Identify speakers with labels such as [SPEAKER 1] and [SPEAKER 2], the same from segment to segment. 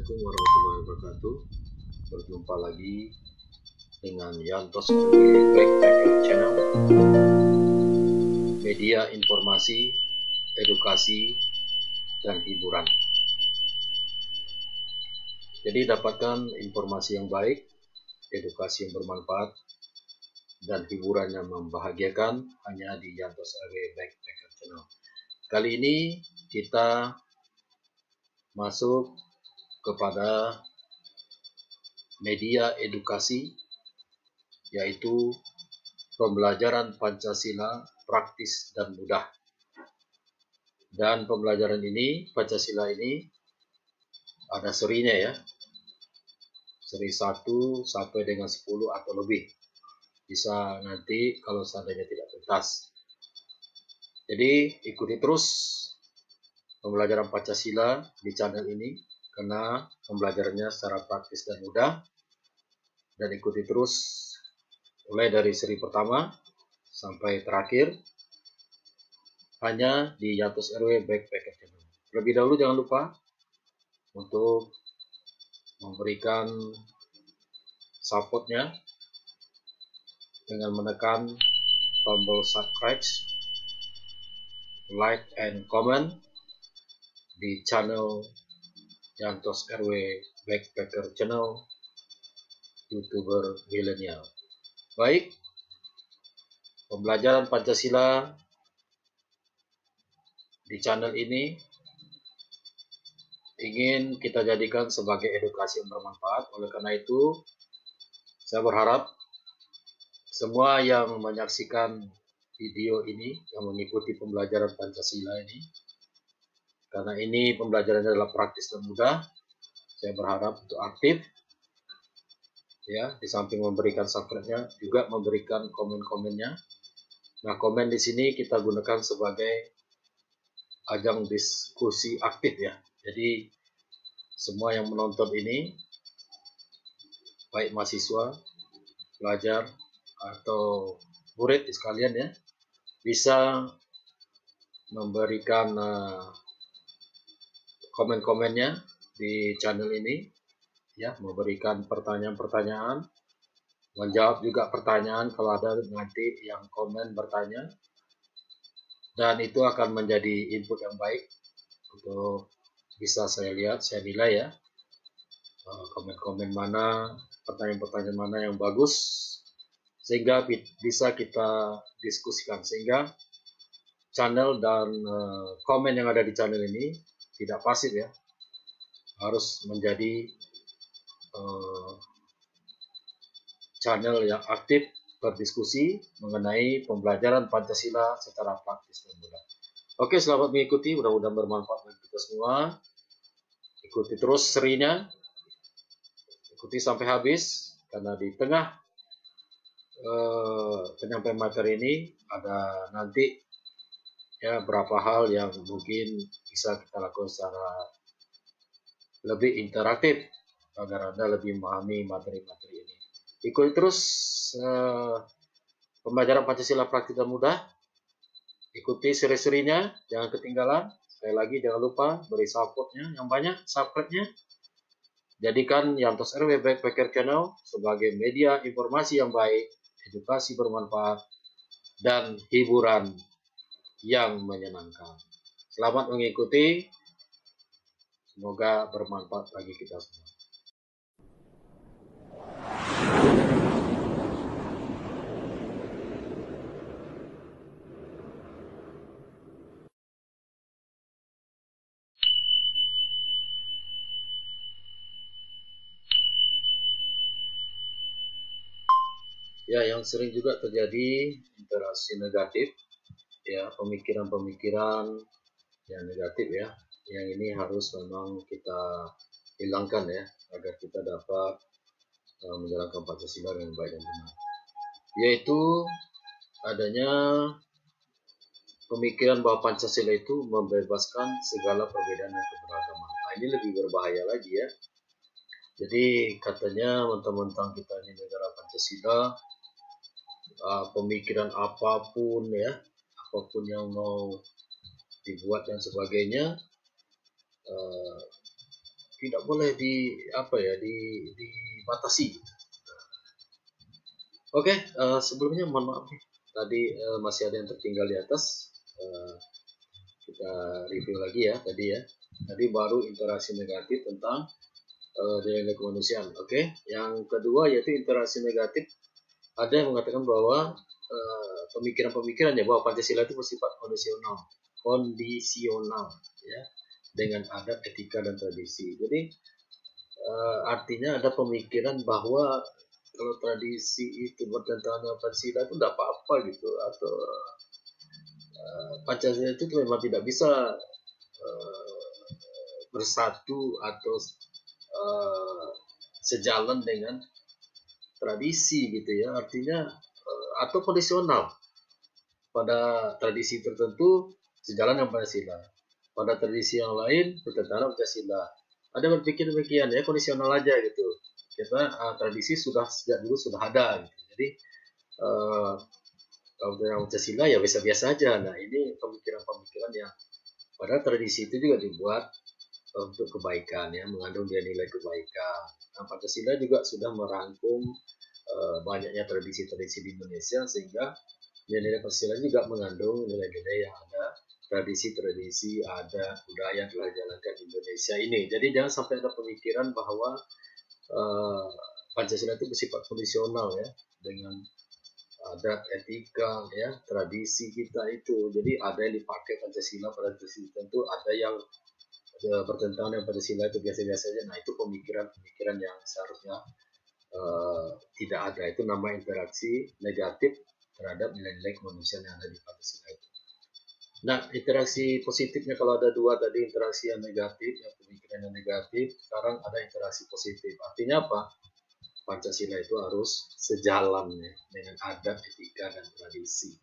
[SPEAKER 1] Assalamualaikum warahmatullahi wabarakatuh. Berjumpa lagi dengan Yantos Backpacker Channel, media informasi, edukasi, dan hiburan. Jadi dapatkan informasi yang baik, edukasi yang bermanfaat, dan hiburan yang membahagiakan hanya di Yantos Backpacker Channel. Kali ini kita masuk kepada media edukasi, yaitu pembelajaran Pancasila praktis dan mudah. Dan pembelajaran ini, Pancasila ini, ada serinya ya, seri 1 sampai dengan 10 atau lebih. Bisa nanti kalau seandainya tidak tuntas. Jadi ikuti terus pembelajaran Pancasila di channel ini, karena pembelajarannya secara praktis dan mudah. Dan ikuti terus mulai dari seri pertama sampai terakhir hanya di Yantos RW Backpacker Channel. Lebih dahulu jangan lupa untuk memberikan supportnya dengan menekan tombol subscribe, like, and comment di channel Yantos RW Backpacker Channel, YouTuber milenial. Baik, pembelajaran Pancasila di channel ini ingin kita jadikan sebagai edukasi yang bermanfaat. Oleh karena itu, saya berharap semua yang menyaksikan video ini, yang mengikuti pembelajaran Pancasila ini, karena ini pembelajarannya adalah praktis dan mudah, saya berharap untuk aktif, ya, di samping memberikan subscribe-nya, juga memberikan komen-komennya. Nah, komen di sini kita gunakan sebagai ajang diskusi aktif ya. Jadi semua yang menonton ini, baik mahasiswa, pelajar, atau murid sekalian ya, bisa memberikan komen-komennya di channel ini, ya, memberikan pertanyaan-pertanyaan, menjawab juga pertanyaan kalau ada nanti yang komen bertanya, dan itu akan menjadi input yang baik untuk bisa saya lihat, saya nilai ya, komen-komen mana, pertanyaan-pertanyaan mana yang bagus, sehingga bisa kita diskusikan, sehingga channel dan komen yang ada di channel ini tidak pasif ya, harus menjadi channel yang aktif berdiskusi mengenai pembelajaran Pancasila secara praktis dan mudah. Oke, selamat mengikuti, mudah-mudahan bermanfaat bagi kita semua. Ikuti terus serinya, ikuti sampai habis, karena di tengah penyampaian materi ini ada nanti ya berapa hal yang mungkin bisa kita lakukan secara lebih interaktif agar Anda lebih memahami materi-materi ini. Ikuti terus pembelajaran Pancasila praktis dan mudah. Ikuti seri-serinya, jangan ketinggalan. Sekali lagi jangan lupa beri supportnya yang banyak, subscribe-nya. Jadikan Yantos RW Backpacker Channel sebagai media informasi yang baik, edukasi bermanfaat, dan hiburan yang menyenangkan. Selamat mengikuti, semoga bermanfaat bagi kita semua. Ya, yang sering juga terjadi interaksi negatif, ya, pemikiran-pemikiran yang negatif ya, yang ini harus memang kita hilangkan ya, agar kita dapat menjalankan Pancasila dengan baik dan benar, yaitu adanya pemikiran bahwa Pancasila itu membebaskan segala perbedaan dan keberagaman. Nah, ini lebih berbahaya lagi ya. Jadi katanya mentang-mentang kita ini negara Pancasila, pemikiran apapun ya, apapun yang mau dibuat dan sebagainya, tidak boleh dibatasi. Oke, sebelumnya mohon maaf nih, tadi masih ada yang tertinggal di atas. Kita review lagi ya tadi ya. Tadi baru interaksi negatif tentang nilai-nilai kemanusiaan. Oke, yang kedua yaitu interaksi negatif. Ada yang mengatakan bahwa pemikiran-pemikiran ya bahwa Pancasila itu bersifat kondisional ya, dengan adat, etika dan tradisi. Jadi artinya ada pemikiran bahwa kalau tradisi itu bertentangan dengan Pancasila itu tidak apa-apa gitu, atau Pancasila itu memang tidak bisa bersatu atau sejalan dengan tradisi gitu ya, artinya atau kondisional pada tradisi tertentu sejalan dengan Pancasila, pada tradisi yang lain bertentangan Pancasila. Ada berpikir demikian ya, kondisional aja gitu. Kita tradisi sudah sejak dulu sudah ada gitu. Jadi kalau dengan Pancasila ya biasa-biasa aja. Nah, ini pemikiran-pemikiran yang pada tradisi itu juga dibuat untuk kebaikan ya, mengandung nilai kebaikan. Nah, Pancasila juga sudah merangkum banyaknya tradisi-tradisi di Indonesia, sehingga nilai Pancasila juga mengandung nilai-nilai yang ada, tradisi-tradisi, adat, budaya yang telah dijalankan di Indonesia ini. Jadi jangan sampai ada pemikiran bahwa Pancasila itu bersifat kondisional ya, dengan adat, etika, ya, tradisi kita itu. Jadi ada yang dipakai Pancasila pada tradisi tertentu, ada yang bertentangan dengan Pancasila itu biasa-biasa saja. Nah, itu pemikiran-pemikiran yang seharusnya tidak ada. Itu nama interaksi negatif terhadap nilai-nilai kemanusiaan yang ada di Pancasila itu. Nah, interaksi positifnya kalau ada dua tadi, interaksi yang negatif, yang pemikiran yang negatif, sekarang ada interaksi positif. Artinya apa? Pancasila itu harus sejalan ya, dengan adat, etika, dan tradisi.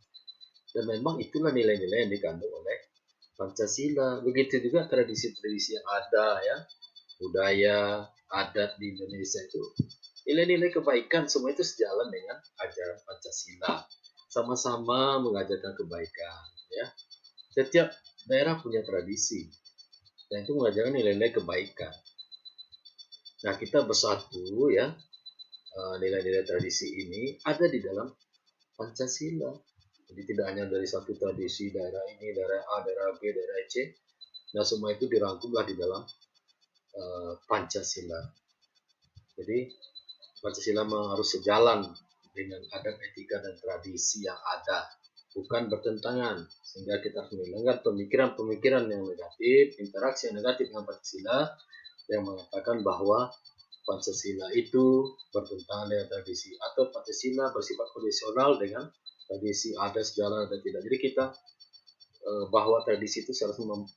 [SPEAKER 1] Dan memang itulah nilai-nilai yang dikandung oleh Pancasila. Begitu juga tradisi-tradisi yang ada ya, budaya, adat di Indonesia itu. Nilai-nilai kebaikan semua itu sejalan dengan ajaran Pancasila. Sama-sama mengajarkan kebaikan ya. Setiap daerah punya tradisi dan itu mengajarkan nilai-nilai kebaikan. Nah, kita bersatu ya, nilai-nilai tradisi ini ada di dalam Pancasila. Jadi tidak hanya dari satu tradisi daerah ini, daerah A, daerah B, daerah C. Nah, semua itu dirangkumlah di dalam Pancasila. Jadi Pancasila harus sejalan dengan adat, etika, dan tradisi yang ada, bukan bertentangan. Sehingga kita harus menghilangkan pemikiran-pemikiran yang negatif, interaksi yang negatif dengan Pancasila, yang mengatakan bahwa Pancasila itu bertentangan dengan tradisi, atau Pancasila bersifat kondisional dengan tradisi, ada sejalan atau tidak. Jadi kita bahwa tradisi itu seharusnya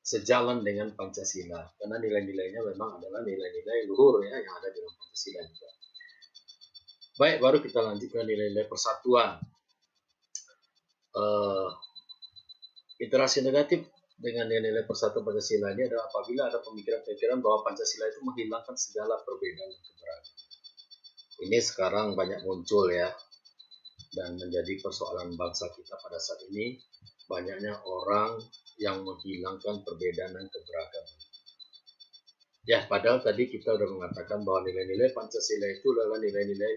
[SPEAKER 1] sejalan dengan Pancasila, karena nilai-nilainya memang adalah nilai-nilai luhur ya, yang ada dalam Pancasila juga. Baik, baru kita lanjutkan nilai-nilai persatuan. Interaksi negatif dengan nilai-nilai persatuan Pancasila ini adalah apabila ada pemikiran-pemikiran bahwa Pancasila itu menghilangkan segala perbedaan dan keberagaman. Ini sekarang banyak muncul ya, dan menjadi persoalan bangsa kita pada saat ini. Banyaknya orang yang menghilangkan perbedaan dan keberagaman. Ya, padahal tadi kita sudah mengatakan bahwa nilai-nilai Pancasila itu adalah nilai-nilai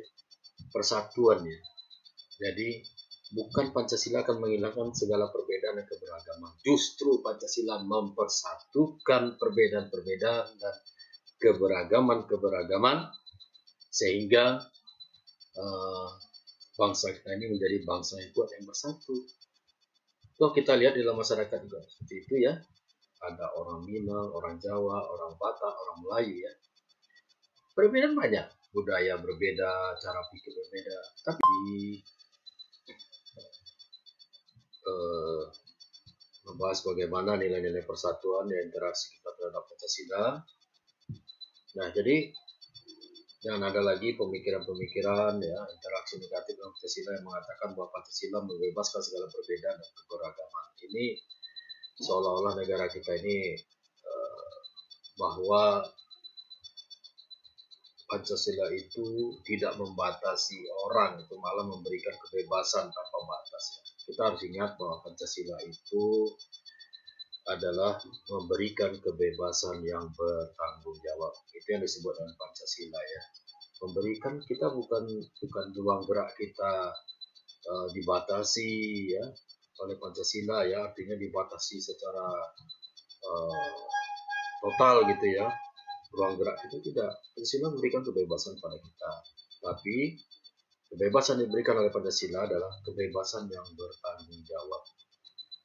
[SPEAKER 1] persatuan ya. Jadi bukan Pancasila akan menghilangkan segala perbedaan dan keberagaman. Justru Pancasila mempersatukan perbedaan-perbedaan dan keberagaman-keberagaman, sehingga bangsa kita ini menjadi bangsa yang kuat, yang bersatu. Kalau kita lihat dalam masyarakat juga seperti itu ya. Ada orang Minang, orang Jawa, orang Batak, orang Melayu ya. Perbedaan banyak, budaya berbeda, cara pikir berbeda, tapi membahas bagaimana nilai-nilai persatuan dan interaksi kita terhadap Pancasila. Nah, jadi jangan ada lagi pemikiran-pemikiran ya, interaksi negatif dengan Pancasila yang mengatakan bahwa Pancasila membebaskan segala perbedaan dan keberagaman. Ini seolah-olah negara kita ini bahwa Pancasila itu tidak membatasi orang, itu malah memberikan kebebasan tanpa batas. Kita harus ingat bahwa Pancasila itu adalah memberikan kebebasan yang bertanggung jawab. Itu yang disebut dengan Pancasila ya. Memberikan, kita bukan ruang gerak kita dibatasi ya oleh Pancasila ya, artinya dibatasi secara uh, total gitu ya. Ruang gerak kita tidak. Pancasila memberikan kebebasan pada kita. Tapi kebebasan yang diberikan oleh Pancasila adalah kebebasan yang bertanggung jawab.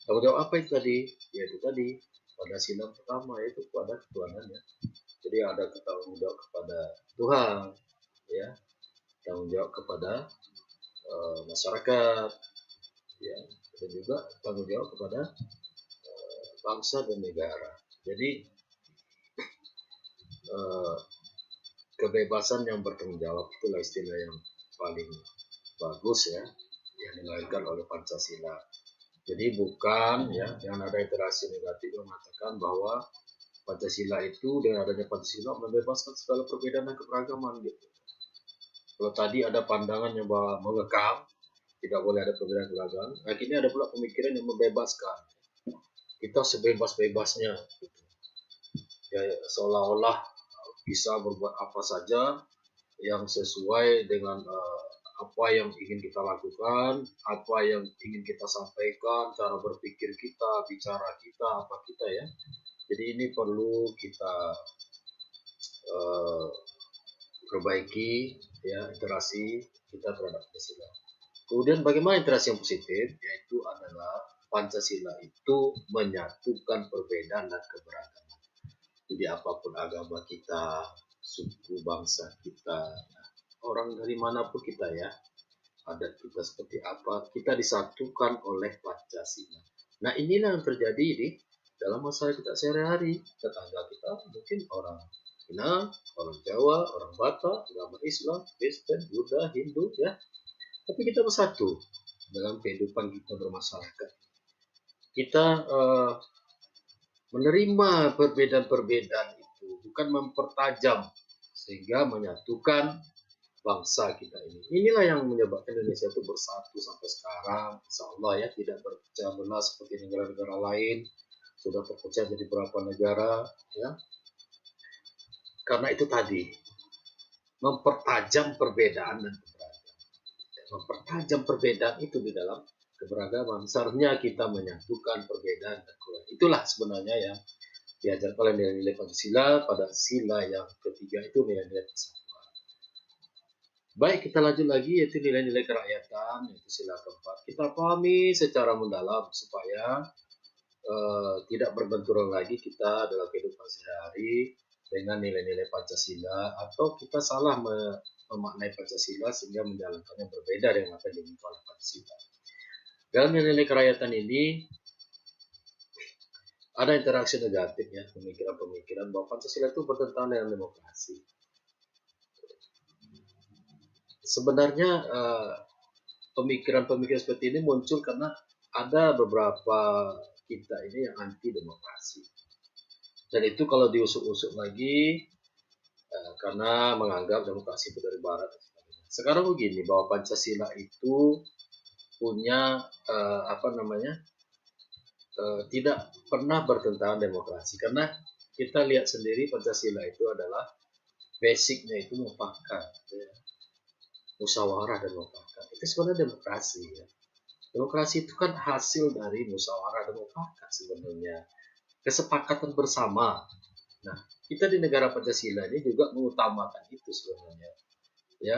[SPEAKER 1] Tanggung jawab apa itu tadi? Yaitu tadi pada sila pertama, yaitu kepada ketuhanan ya. Jadi ada tanggung jawab kepada Tuhan, ya, tanggung jawab kepada masyarakat, ya, dan juga tanggung jawab kepada bangsa dan negara. Jadi kebebasan yang bertanggung jawab itulah istilah yang paling bagus ya, yang dilahirkan oleh Pancasila. Jadi bukan ya, jangan ada interaksi negatif yang mengatakan bahwa Pancasila itu dengan adanya Pancasila membebaskan segala perbedaan dan keberagaman gitu. Kalau tadi ada pandangan yang bahwa mengekang, tidak boleh ada perbedaan keberagaman, akhirnya ada pula pemikiran yang membebaskan. Kita sebebas-bebasnya gitu. Ya, seolah-olah bisa berbuat apa saja yang sesuai dengan apa yang ingin kita lakukan, apa yang ingin kita sampaikan, cara berpikir kita, bicara kita, apa kita ya. Jadi ini perlu kita perbaiki ya interaksi kita terhadap Pancasila. Kemudian bagaimana interaksi yang positif? Yaitu adalah Pancasila itu menyatukan perbedaan dan keberagaman. Jadi apapun agama kita, suku bangsa kita, orang dari manapun kita ya, adat kita seperti apa, kita disatukan oleh Pancasila. Nah inilah yang terjadi di dalam masyarakat kita sehari-hari. Tetangga kita mungkin orang Cina, orang Jawa, orang Batak, agama Islam, Kristen, Buddha, Hindu ya. Tapi kita bersatu dalam kehidupan kita bermasyarakat. Kita menerima perbedaan-perbedaan itu, bukan mempertajam sehingga menyatukan bangsa kita ini. Inilah yang menyebabkan Indonesia itu bersatu sampai sekarang. Insya Allah ya, tidak berpecah belah seperti negara-negara lain. Sudah terpecah jadi beberapa negara ya. Karena itu tadi, mempertajam perbedaan dan keberagaman. Mempertajam perbedaan itu di dalam keberagaman. Seharusnya kita menyatukan perbedaan dan keberagaman. Itulah sebenarnya yang diajarkan oleh nilai-nilai Pancasila pada sila yang ketiga itu nilai-nilai persatuan. Baik, kita lanjut lagi yaitu nilai-nilai kerakyatan, yaitu sila keempat. Kita pahami secara mendalam supaya tidak berbenturan lagi kita dalam kehidupan sehari dengan nilai-nilai Pancasila, atau kita salah memaknai Pancasila sehingga menjalankannya berbeda dengan apa yang diinginkan oleh Pancasila. Dalam nilai-nilai kerakyatan ini ada interaksi negatif ya, pemikiran-pemikiran bahwa Pancasila itu bertentangan dengan demokrasi. Sebenarnya pemikiran-pemikiran seperti ini muncul karena ada beberapa kita ini yang anti demokrasi. Dan itu kalau diusuk-usuk lagi karena menganggap demokrasi itu dari barat. Sekarang begini, bahwa Pancasila itu punya tidak pernah bertentangan demokrasi, karena kita lihat sendiri Pancasila itu adalah basicnya itu mufakat ya. Musyawarah dan mufakat itu sebenarnya demokrasi ya. Demokrasi itu kan hasil dari musyawarah dan mufakat sebenarnya, kesepakatan bersama. Nah, kita di negara Pancasila ini juga mengutamakan itu sebenarnya ya.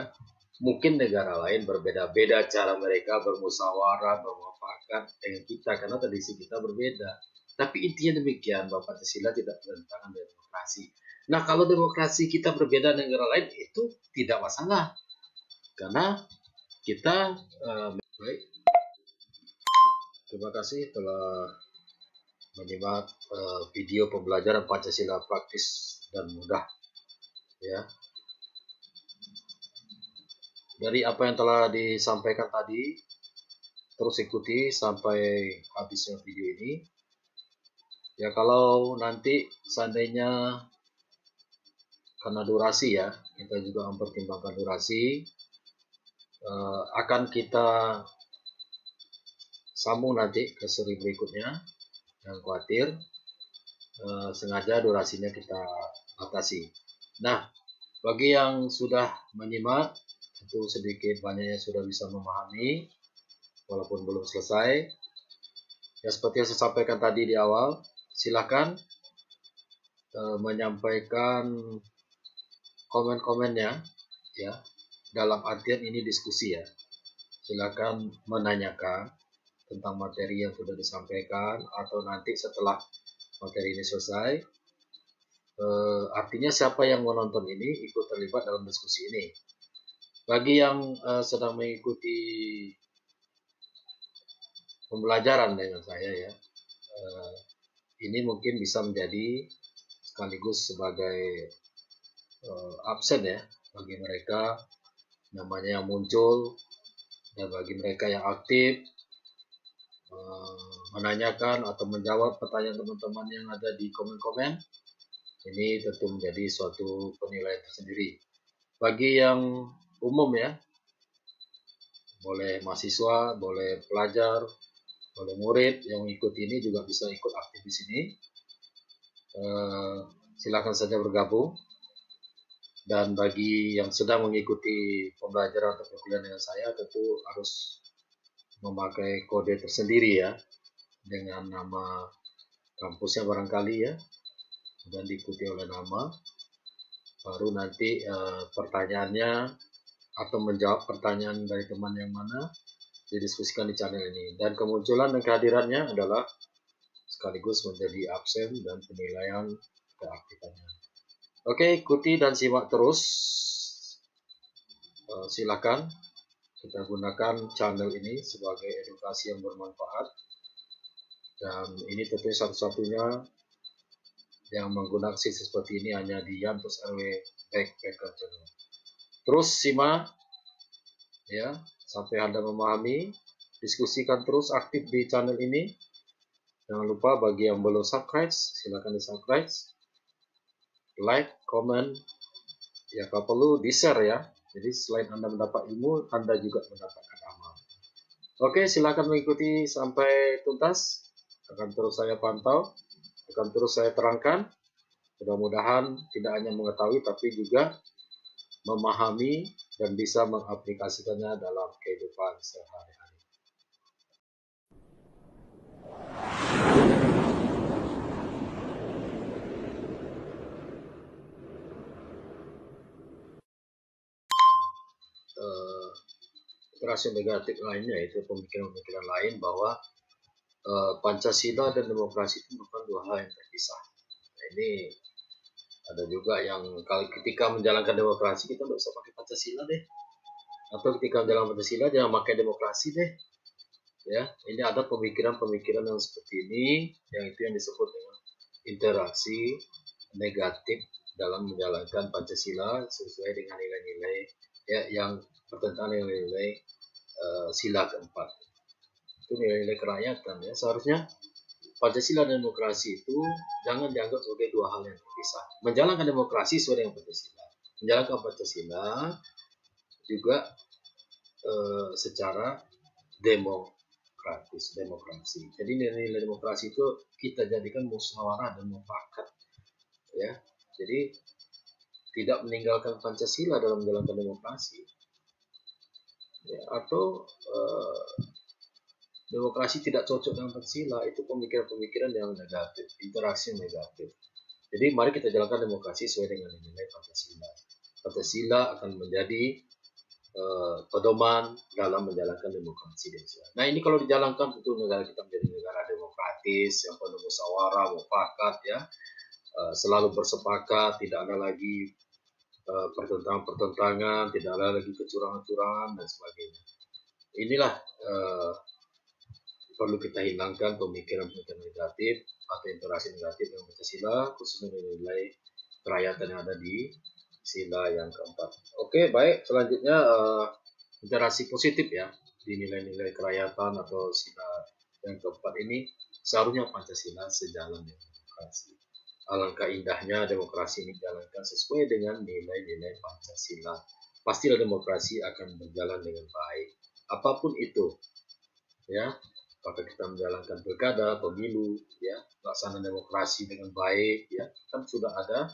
[SPEAKER 1] Mungkin negara lain berbeda-beda cara mereka bermusyawarah, bermufakat dengan kita karena tradisi kita berbeda. Tapi intinya demikian, bahwa Pancasila tidak bertentangan dengan demokrasi. Nah, kalau demokrasi kita berbeda dengan negara lain itu tidak masalah, karena kita baik. Terima kasih telah menyimak video pembelajaran Pancasila praktis dan mudah ya. Dari apa yang telah disampaikan tadi, terus ikuti sampai habisnya video ini. Ya kalau nanti seandainya karena durasi ya, kita juga mempertimbangkan durasi, akan kita sambung nanti ke seri berikutnya. Yang khawatir, sengaja durasinya kita batasi. Nah, bagi yang sudah menyimak, tentu sedikit banyaknya sudah bisa memahami, walaupun belum selesai. Ya, seperti yang saya sampaikan tadi di awal, silakan menyampaikan komen-komennya, ya, dalam artian ini diskusi ya. Silakan menanyakan tentang materi yang sudah disampaikan, atau nanti setelah materi ini selesai, artinya siapa yang menonton ini ikut terlibat dalam diskusi ini. Bagi yang sedang mengikuti pembelajaran dengan saya ya, ini mungkin bisa menjadi sekaligus sebagai absen ya bagi mereka namanya yang muncul, dan bagi mereka yang aktif menanyakan atau menjawab pertanyaan teman-teman yang ada di komen-komen, ini tentu menjadi suatu penilaian tersendiri. Bagi yang umum ya, boleh mahasiswa, boleh pelajar, boleh murid yang ikut ini juga bisa ikut aktif di sini. Silakan saja bergabung. Dan bagi yang sedang mengikuti pembelajaran atau perkuliahan dengan saya, tentu harus memakai kode tersendiri ya, dengan nama kampusnya barangkali ya, dan diikuti oleh nama. Baru nanti pertanyaannya atau menjawab pertanyaan dari teman yang mana didiskusikan di channel ini. Dan kemunculan dan kehadirannya adalah sekaligus menjadi absen dan penilaian keaktifan. Oke, ikuti dan simak terus. Silakan kita gunakan channel ini sebagai edukasi yang bermanfaat. Dan ini tentunya satu-satunya yang menggunakan sistem seperti ini hanya di Yantos RW Backpacker Channel. Terus simak ya sampai Anda memahami. Diskusikan terus aktif di channel ini. Jangan lupa bagi yang belum subscribe, silakan di subscribe, like, comment, ya kalau perlu di share ya. Jadi selain Anda mendapat ilmu, Anda juga mendapatkan amal. Oke, silakan mengikuti sampai tuntas. Akan terus saya pantau, akan terus saya terangkan. Mudah-mudahan tidak hanya mengetahui, tapi juga memahami dan bisa mengaplikasikannya dalam kehidupan sehari-hari. Rasio negatif lainnya itu pemikiran-pemikiran lain bahwa Pancasila dan demokrasi itu bukan dua hal yang terpisah. Nah, ini ada juga yang kalau ketika menjalankan demokrasi kita nggak usah pakai Pancasila deh, atau ketika menjalankan Pancasila jangan pakai demokrasi deh. Ya, ini ada pemikiran-pemikiran yang seperti ini, yang itu yang disebut dengan interaksi negatif dalam menjalankan Pancasila sesuai dengan nilai-nilai ya yang bertentangan dengan nilai sila keempat. Itu nilai-nilai kerakyatan ya. Seharusnya Pancasila dan demokrasi itu jangan dianggap sebagai dua hal yang terpisah. Menjalankan demokrasi sesuai dengan Pancasila, menjalankan Pancasila juga secara demokrasi. Jadi nilai-nilai demokrasi itu kita jadikan musyawarah dan mufakat ya. Jadi tidak meninggalkan Pancasila dalam menjalankan demokrasi ya, atau demokrasi tidak cocok dengan Pancasila, itu pemikiran-pemikiran yang negatif, interaksi yang negatif. Jadi mari kita jalankan demokrasi sesuai dengan nilai Pancasila. Pancasila akan menjadi pedoman dalam menjalankan demokrasi di Indonesia. Nah ini kalau dijalankan tentu negara kita menjadi negara demokratis yang penuh musyawarah, mufakat ya, selalu bersepakat, tidak ada lagi pertentangan-pertentangan, tidak ada lagi kecurangan-kecurangan dan sebagainya. Inilah perlu kita hilangkan pemikiran-pemikiran negatif atau interaksi negatif yang Pancasila, khususnya nilai kerakyatan yang ada di sila yang keempat. Oke, baik. Selanjutnya interaksi positif ya di nilai-nilai kerakyatan atau sila yang keempat ini seharusnya Pancasila sejalan dengan demokrasi. Alangkah indahnya demokrasi ini dijalankan sesuai dengan nilai-nilai Pancasila. Pastilah demokrasi akan berjalan dengan baik. Apapun itu, ya. apakah kita menjalankan pilkada, pemilu, ya, pelaksanaan demokrasi dengan baik, ya, kan sudah ada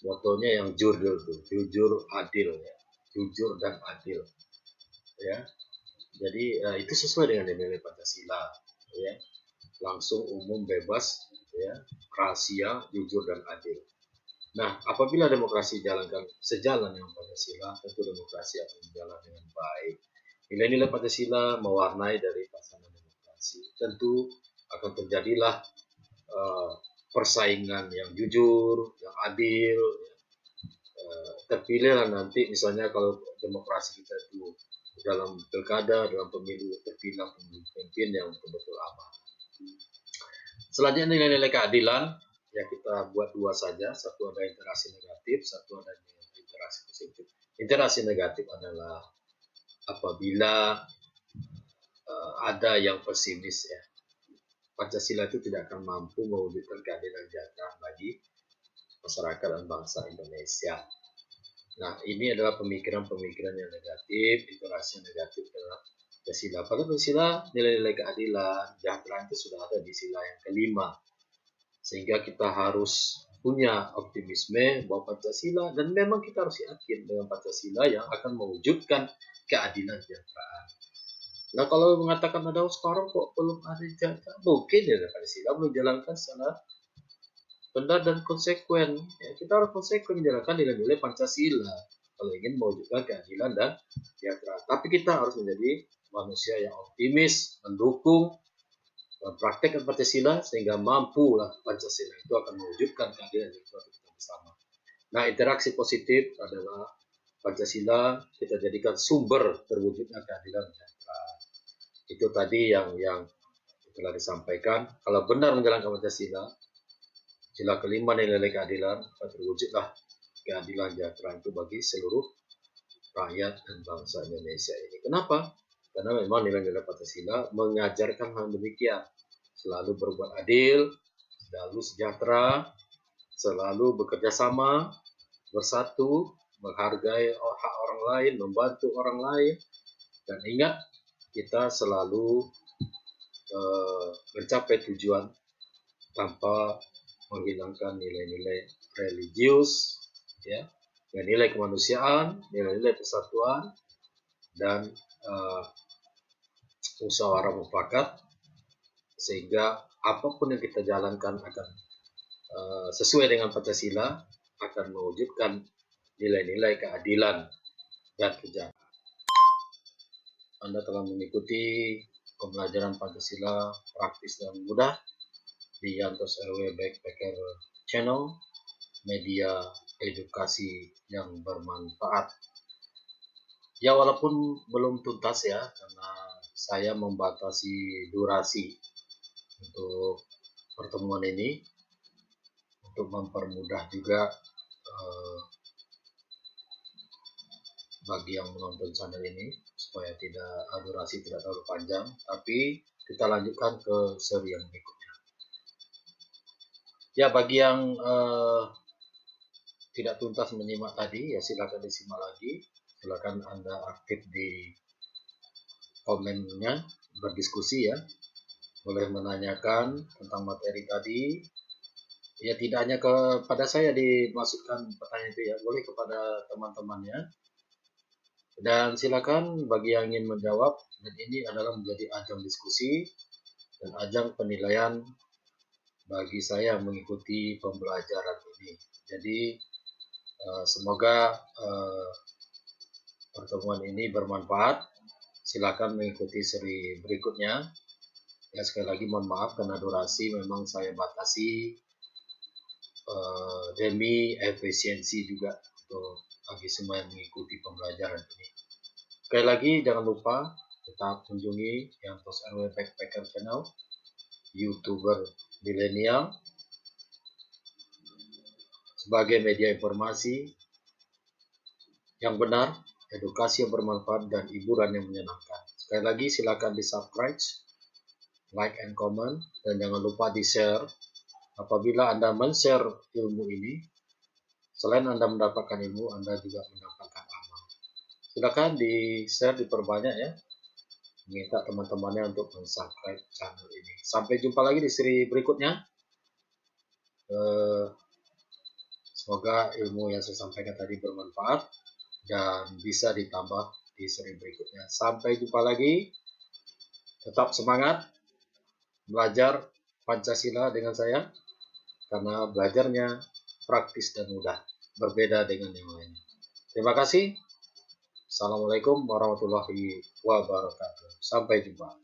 [SPEAKER 1] motonya yang jurdil tuh, jujur adil, ya, jujur dan adil, ya. Jadi itu sesuai dengan nilai Pancasila, ya, langsung, umum, bebas, ya, rahasia, jujur dan adil. Nah, apabila demokrasi dijalankan sejalan dengan Pancasila, tentu demokrasi akan berjalan dengan baik. Nilai-nilai Pancasila mewarnai dari pelaksanaan demokrasi. Tentu akan terjadilah persaingan yang jujur, yang adil. Terpilihlah nanti, misalnya kalau demokrasi kita itu dalam pilkada, dalam pemilu, terpilih pemimpin yang betul-betul aman. Selanjutnya nilai-nilai keadilan, ya kita buat dua saja, satu ada interaksi negatif, satu ada interaksi positif. Interaksi negatif adalah apabila ada yang pesimis, ya, Pancasila itu tidak akan mampu mewujudkan keadilan sejahtera bagi masyarakat dan bangsa Indonesia. Nah, ini adalah pemikiran-pemikiran yang negatif, interaksi yang negatif dalam Pancasila. Pada Pancasila, nilai-nilai keadilan, kesejahteraan itu sudah ada di sila yang kelima. Sehingga kita harus punya optimisme bahwa Pancasila, dan memang kita harus yakin dengan Pancasila yang akan mewujudkan keadilan kesejahteraan. Nah, kalau mengatakan ada sekarang kok belum ada kesejahteraan, mungkin ya Pancasila belum dijalankan secara benar dan konsekuen. Ya, kita harus konsekuen menjalankan nilai-nilai Pancasila kalau ingin mewujudkan keadilan dan kesejahteraan. Tapi kita harus menjadi manusia yang optimis, mendukung praktek Pancasila sehingga mampulah Pancasila itu akan mewujudkan keadilan kita bersama. Nah, interaksi positif adalah Pancasila kita jadikan sumber terwujudnya keadilan kesejahteraan. Itu tadi yang telah disampaikan. Kalau benar menjalankan Pancasila, sila kelima nilai keadilan, terwujudlah keadilan sejahtera itu bagi seluruh rakyat dan bangsa Indonesia ini. Kenapa? Karena memang nilai-nilai Pancasila mengajarkan hal demikian. Selalu berbuat adil, selalu sejahtera, selalu bekerja sama, bersatu, menghargai hak orang lain, membantu orang lain, dan ingat kita selalu mencapai tujuan tanpa menghilangkan nilai-nilai religius, ya, nilai kemanusiaan, nilai-nilai persatuan, dan musyawarah mufakat, sehingga apapun yang kita jalankan akan sesuai dengan Pancasila, akan mewujudkan nilai-nilai keadilan dan kesejahteraan. Anda telah mengikuti pembelajaran Pancasila praktis dan mudah di Yantos RW Backpacker Channel, media edukasi yang bermanfaat. Ya, walaupun belum tuntas ya, karena saya membatasi durasi untuk pertemuan ini untuk mempermudah juga bagi yang menonton channel ini supaya durasi tidak terlalu panjang, tapi kita lanjutkan ke seri yang berikutnya. Ya, bagi yang tidak tuntas menyimak tadi, ya silakan disimak lagi. Silakan Anda aktif di komennya, berdiskusi ya. Boleh menanyakan tentang materi tadi. Ya, tidak hanya kepada saya dimaksudkan pertanyaan itu ya, boleh kepada teman-temannya. Dan silakan bagi yang ingin menjawab, dan ini adalah menjadi ajang diskusi dan ajang penilaian bagi saya mengikuti pembelajaran ini. Jadi semoga pertemuan ini bermanfaat. Silakan mengikuti seri berikutnya. Ya, sekali lagi mohon maaf karena durasi memang saya batasi demi efisiensi juga untuk bagi semua yang mengikuti pembelajaran ini. Sekali lagi jangan lupa tetap kunjungi Yantos RW Backpacker Channel, YouTuber milenial, sebagai media informasi yang benar, edukasi yang bermanfaat, dan hiburan yang menyenangkan. Sekali lagi silakan di-subscribe, like and comment, dan jangan lupa di-share. Apabila Anda men-share ilmu ini, selain Anda mendapatkan ilmu, Anda juga mendapatkan amal. Silakan di-share, diperbanyak ya. minta teman-temannya untuk subscribe channel ini. Sampai jumpa lagi di seri berikutnya. Semoga ilmu yang saya sampaikan tadi bermanfaat dan bisa ditambah di seri berikutnya. Sampai jumpa lagi. Tetap semangat belajar Pancasila dengan saya, karena belajarnya praktis dan mudah, berbeda dengan yang lain. Terima kasih. Assalamualaikum warahmatullahi wabarakatuh. Sampai jumpa.